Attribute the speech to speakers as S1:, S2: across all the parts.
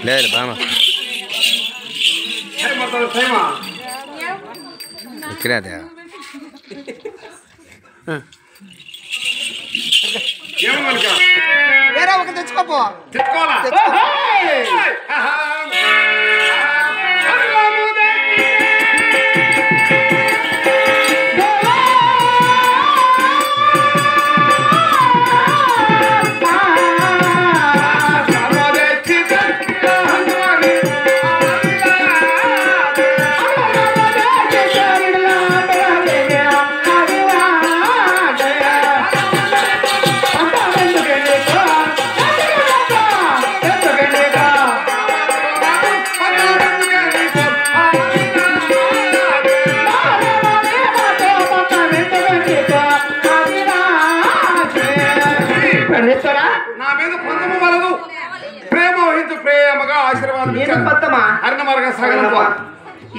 S1: లేదు బామ ఇక్కడే అదే
S2: వేరే ఒక తెచ్చుకోపో
S3: నా మీద పొందము వలదు ప్రేమ వహించు ప్రేమగా ఆశీర్వాదం
S2: పత్తమా
S3: అన్న మార్గం సగలమ్మా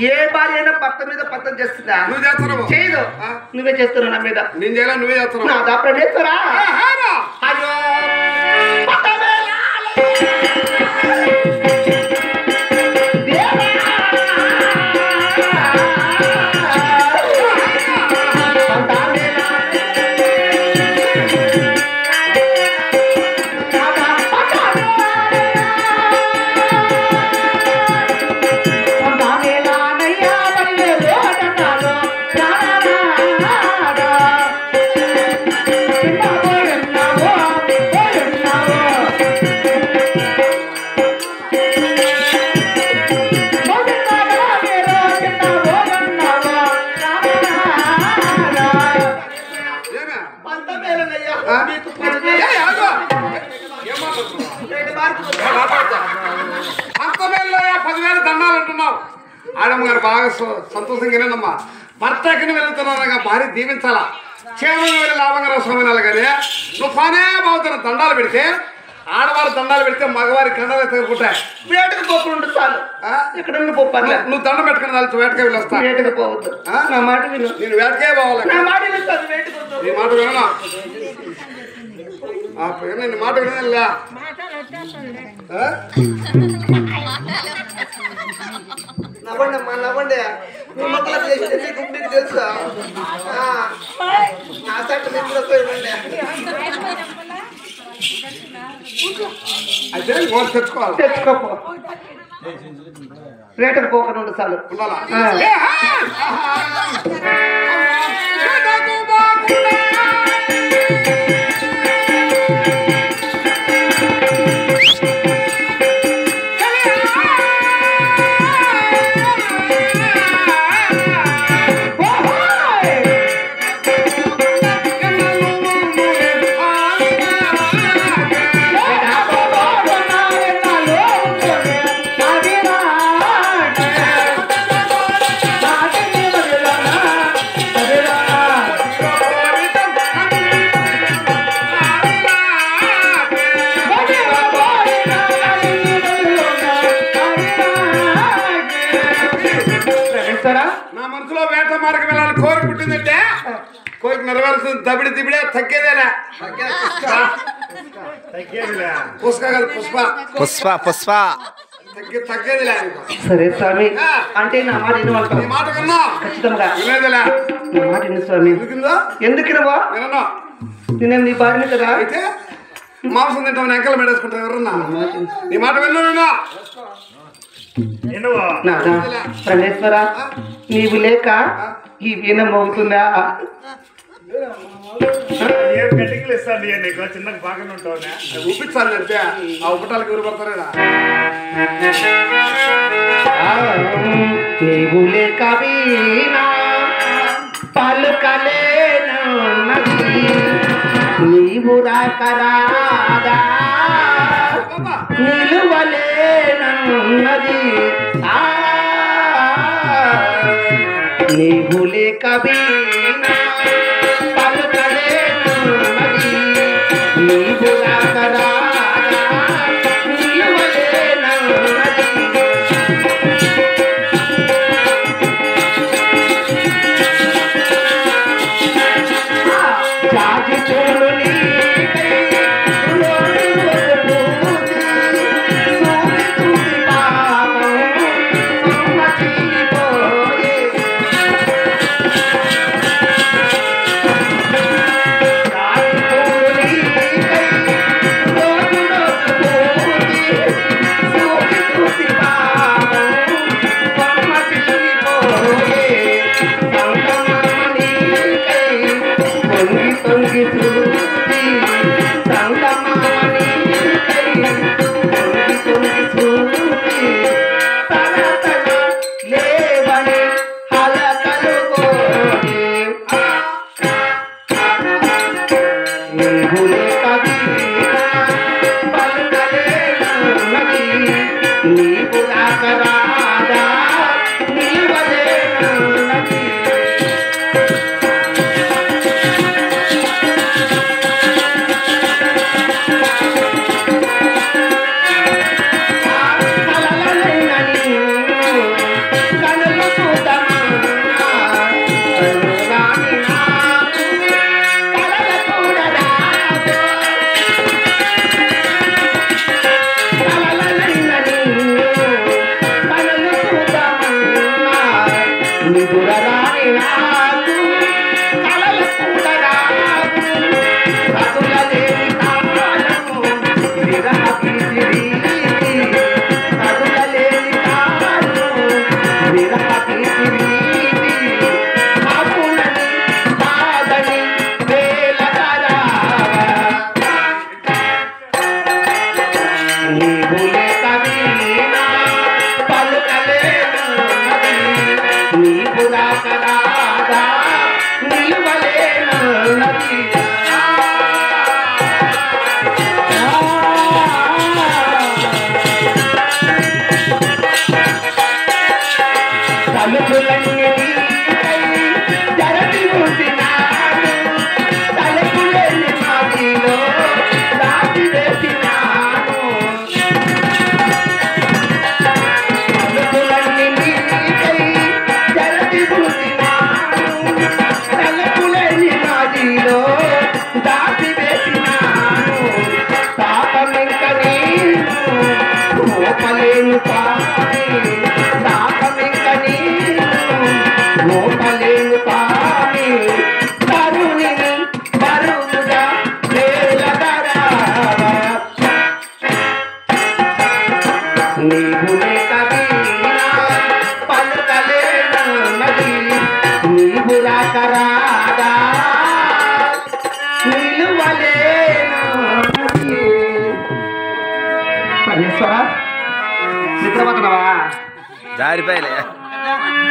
S2: ఏ భార్య అయినా భర్త మీద పత్తం చేస్తుందా
S3: నువ్వు చేస్తున్నావు
S2: చేయదు నువ్వే చేస్తున్నావు నా మీద
S3: నేను చేయాలా నువ్వే చేస్తున్నావు
S2: నా దాపడేస్తారా అయ్యో
S3: ఆడమ్మ గారు బాగా సంతోషంగానేనమ్మా భర్త ఎక్కడికి వెళ్తున్నారనగా భార్య దీవించాలా క్షేమంగా వెళ్ళి లాభంగా స్వామి కానీ నువ్వు పనే బాగుతున్నావు దండాలు పెడితే ఆడవారు దండాలు పెడితే మగవారి కండాలు ఎత్తుకుంటాయి
S2: వేటకు పోకుండా చాలు ఎక్కడ పోపర్లే
S3: నువ్వు దండం పెట్టుకుని దాని వేటకే వెళ్ళొస్తా
S2: వేటకు పోవద్దు నా మాట విను
S3: నేను వేటకే పోవాలి
S2: నా మాట వింటాను వేటకు
S3: నీ మాట విననా నీ మాట వినలే
S2: నవ్వండి అమ్మా నవ్వండి మీ మొక్కల చేసి నీకు తెలుసా నా సట్టు నిద్ర పోయిందండి
S3: అయితే తెచ్చుకోవాలి
S2: తెచ్చుకోపో వేటకు పోకుండా చాలు
S3: నా మనసులో వేట మార్గం వెళ్ళాలని కోరిక పుట్టిందంటే కోరిక నెరవేరుస్తుంది దబిడి దిబిడే తగ్గేదేలే పుష్ప కదా పుష్ప
S1: పుష్ప పుష్ప
S3: తగ్గేదిలే
S2: సరే స్వామి అంటే నా మాట
S3: నీ మాట కన్నా
S2: ఖచ్చితంగా
S3: వినేదిలే
S2: నా మాట విను స్వామి ఎందుకు
S3: వినను
S2: నేనేం నీ భార్యని కదా
S3: అయితే మాంసం తింటామని ఎంకలు మెడేసుకుంటావు ఎవరన్నా నీ మాట విన్నా
S2: నాదా పరమేశ్వర నీవు లేక ఈ వీణ మోగుతుందా
S4: చిన్నగా బాగానే ఉంటావు
S3: చూపించాలి అంటే ఆ ఉపటాలకు ఎవరు పడతారా
S2: నీవు లేక వీణా పలుకలేను నీవు రాకరాదా నిలువలేనన్నది నీవు లేక వీణా పలుకలేనన్నది నీవు రాకరాదా నిలువలేనన్నది
S4: నిదురరాని నాకు కలలు కూడా రావు కదులలేని కాలము విరహకి తిరిగి కదులలేని కాలము విరహకి తిరిగి అప్పులని కాదని వేలకరావా నీవు లేక వీణా పలుకలేను నీవు రాక రాదా నిలువలేను తలుపులన్నీ జరటి ఉంచినాడు తలుపులేని మాదిలో దాటి వేసినాడు తలుపులన్నీ జరటి ఉంచినాడు తలుపులేని మాదిలో దాటి వేసినాడు తాపమింక నేను మోపలేను కాని తాపమింక నేను మోపలేను కాని తరుణిని బరువుగా వేలగరావా నీవు లేక వీణా పలుకలేనన్నది నీవు రాక రాదా నిలువలేను పరమేశ్వర నిద్రపోతున్నావా
S1: జారిపోయలే